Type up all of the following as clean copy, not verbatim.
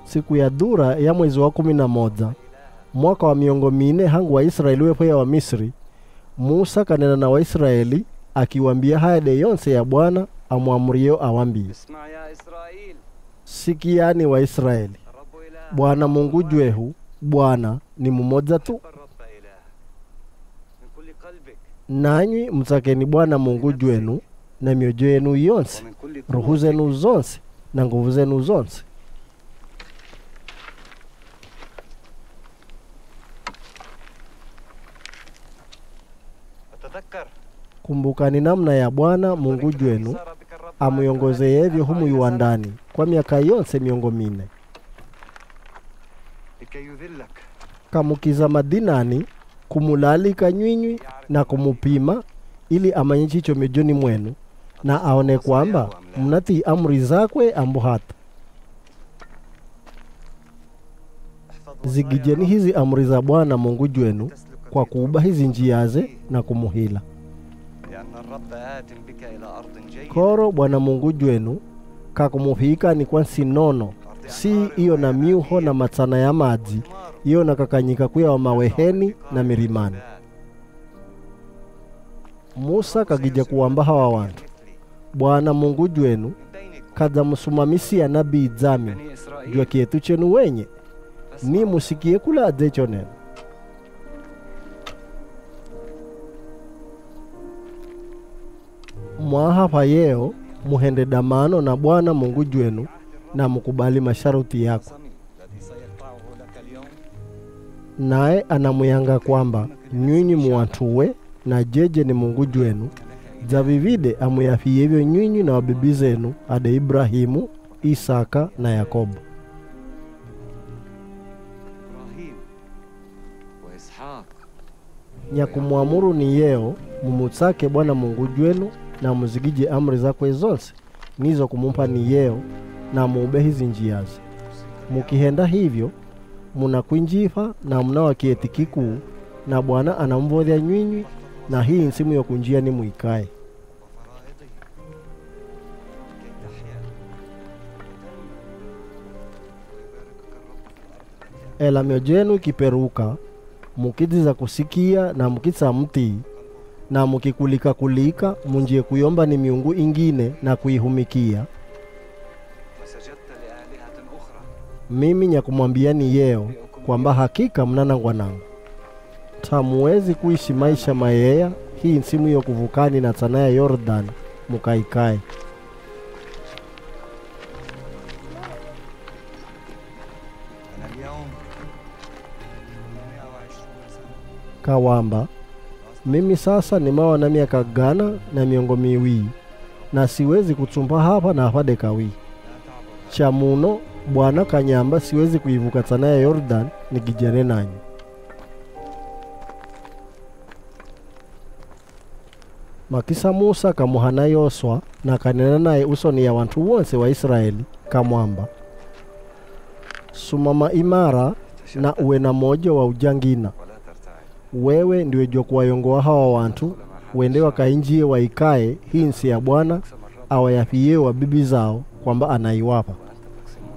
siku ya dura ya mwezi wa 11 mwaka wa miongo 4 hangu wa Israeli wepoya wa Misri, Musa kanena na Waisraeli akiwambia haya de yonse ya Bwana amuamurio awambie. Sikiani wa Israeli, Bwana Mungu jwehu, Bwana ni mmoja tu. Nanyi mtakeni Bwana Mungu jwenu na mioyo yenu yonse, roho zenu zonse na nguvu zenu zonse. Kumbukani namna ya Bwana Mungu jwenu amuyongozeyevyo humu yuandani kwa miaka yonse miongo 4. Kamukiza madinani kumulalika nywinywi na kumupima ili amanye chicho mejoni mwenu na aone kwamba mnati amri zakwe ambuhata. Zigijeni hizi amri za Bwana Mungu jwenu kwa kuuba hizi njiaze na kumuhila. Koro Bwana Mungu jwenu kakumuhika ni kwa sinono, si iyo na miuho na matana ya maji, iyo na kakanyika kuya wa maweheni na mirimani. Musa kagija kuwamba hawa wantu, Bwana Mungu jwenu kada musumamisi ya nabii zami jua kietu chenu wenye, ni musikie kula adecho neno. Mwahapa yeo muhende damano na Bwana Mungu jwenu na mukubali masharuti yako. Nae anamuyanga kwamba nyinyi muwatuwe na jeje ni Mungu jwenu, zavivide amuyafiyevyo nyinyi na wabibi zenu ade Ibrahimu, Isaka na Yakobo. Nyakumuamuru ni yeo mumutsake Bwana Mungu jwenu na muzigije amri zakwe zonse nizo kumumpa ni yeo na muube hizi njiazi. Mukihenda hivyo munakuinjifa na mnawa kieti kikuu na Bwana anamvodhya nyinyi na hii nsimu ya kunjia ni muikae. Ela miojenu kiperuka mukiziza kusikia na mukitsa mti na mukikulika kulika munjie kuyomba ni miungu ingine na kuihumikia. Mimi nyakumwambia ni yeo kwamba hakika mnanangwa nangu. Tamuwezi kuishi maisha mayeya hii nsimu yo kuvukani na tana ya Yordan mukaikae. Kawamba, mimi sasa ni mawa na miaka gana na miongo 2 na siwezi kutsumpa hapa na hapa dekawi. Chamuno Bwana kanyamba siwezi kuivuka tana ya Yordan nigijane nanyi. Makisa Musa kamuhana Yoswa na kanena naye usoni ya wantu wonse wa Israeli kamwamba, sumama imara na uwe na mojo wa ujangina. Wewe ndiwe jwa kuwayongoa hawa wantu wende wakainjie waikae hii nsi ya Bwana awayafie wa bibi zao kwamba anaiwapa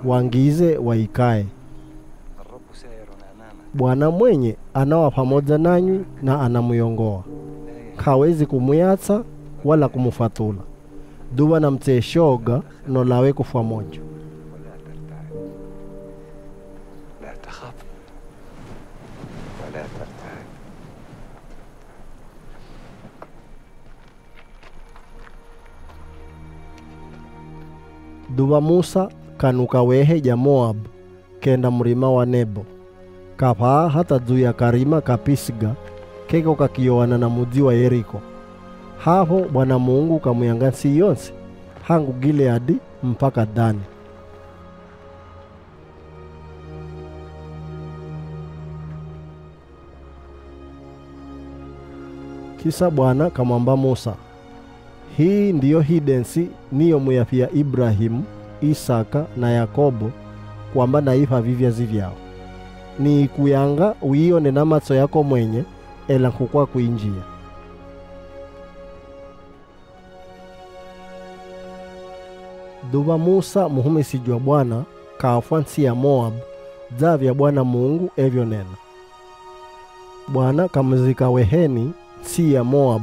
wangize waikae. Bwana mwenye anawa pamoja nanyu na anamuyongoa, kawezi kumuyatsa wala kumufatula. Duwa na mteshoga no lawe kufwa mojo. Duwa Musa kanuka wehe ja Moab kenda mlima wa Nebo, kapaa hata juu ya Karima Kapisiga keko kakiyowana na mudzi wa Yeriko. Hapo Bwana Mungu kamuyangansi yonse hangu Gileadi mpaka Dani. Kisa Bwana kamwamba Musa, hii ndiyo hidensi niyo muyafia Ibrahimu, Isaka na Yakobo kwamba naifa vivyazi vyao. Ni kuyanga uione na macho yako mwenye ela kukua kuinjia. Duba Musa muhumisi jwa Bwana kaafwa nsi ya Moab, zavya Bwana Mungu evyo nena. Bwana kamuzika weheni nsi ya Moab,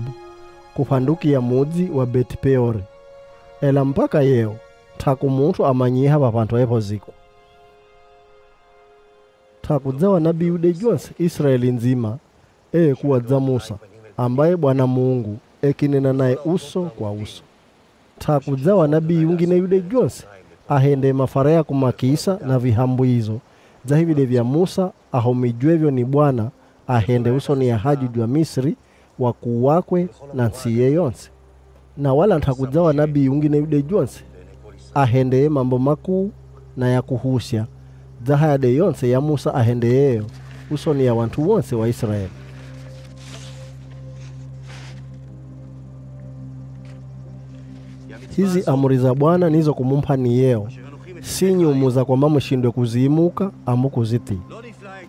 kupanduki ya mudzi wa Beti-Peori. Ela mpaka yeo, taku muntu amanyiha papantu epo ziku. Takudzawa nabii ude jonse Israeli nzima, kuwadza Musa, ambaye Bwana Mungu ekinena naye uso kwa uso. Takudzawa nabii ungine yude jonse, ahende mafaraya kumakisa na vihambuizo, zahivide vya Musa ahomijwevyo ni Bwana, ahende uso ni ya haji jua Misri, wakuu wakwe na nsiye yonse. Na wala ntakudzawa nabii ungine yude jonse, ahende mambo makuu na ya kuhusya, zahayade yonse ya Musa ahende yeyo, uso ni ya wantu wonse wa Israeli. Hizi amuri za Bwana nizo kumumpa ni yeo, si nyumuza kwamba mshindwe kuzimuka amu kuziti.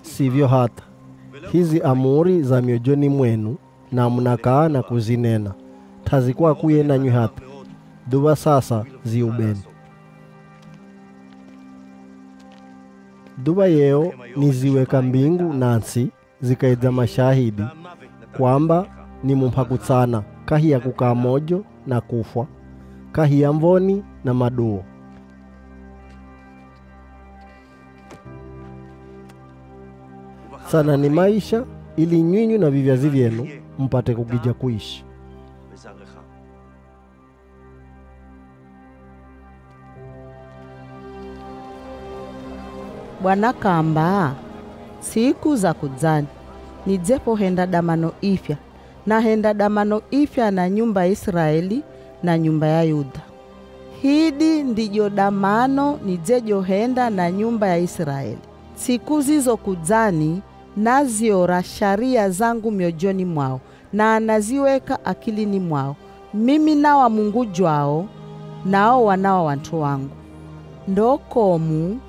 Sivyo hata, hizi amuri za miojoni mwenu na mnakaa na kuzinena, tazikuwa kuye nanyu hata, duba sasa ziubeni. Duba yeo niziweka mbingu nansi, zikaidza mashahidi, kwamba ni mumpakutsana, kahi ya kukaa mojo na kufwa, kahi ya mvoni na maduo. Sana ni maisha, ili nyinyi na vivyazi vyenu mpate kugija kuishi. Bwana kamba, siku za kudzani, nidzepo henda damano ifya, na henda damano ifya na nyumba ya Israeli na nyumba ya Yuda. Hidi ndijo damano nidzejo henda na nyumba ya Israeli. Siku zizo kudzani, naziora sharia zangu miojoni mwao, na naziweka akilini mwao. Mimi nawa Mungu jwao, nao wanawa wantu wangu. Ndokomu,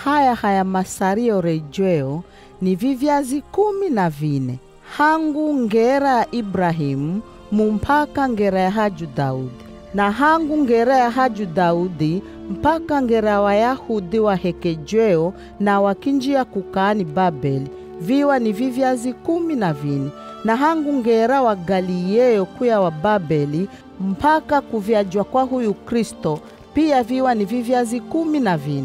haya masario rejweo ni vivyazi 14, hangu ngera ya Ibrahimu mpaka ngera ya haju Daudi, na hangu ngera ya haju Daudi mpaka ngera wa Yahudi wa hekejweo na wakinjia kukaani Babeli, viwa ni vivyazi 14, na hangu ngera wa Galileo kuya wa Babeli mpaka kuvyajwa kwa huyu Kristo, pia viwa ni vivyazi 14.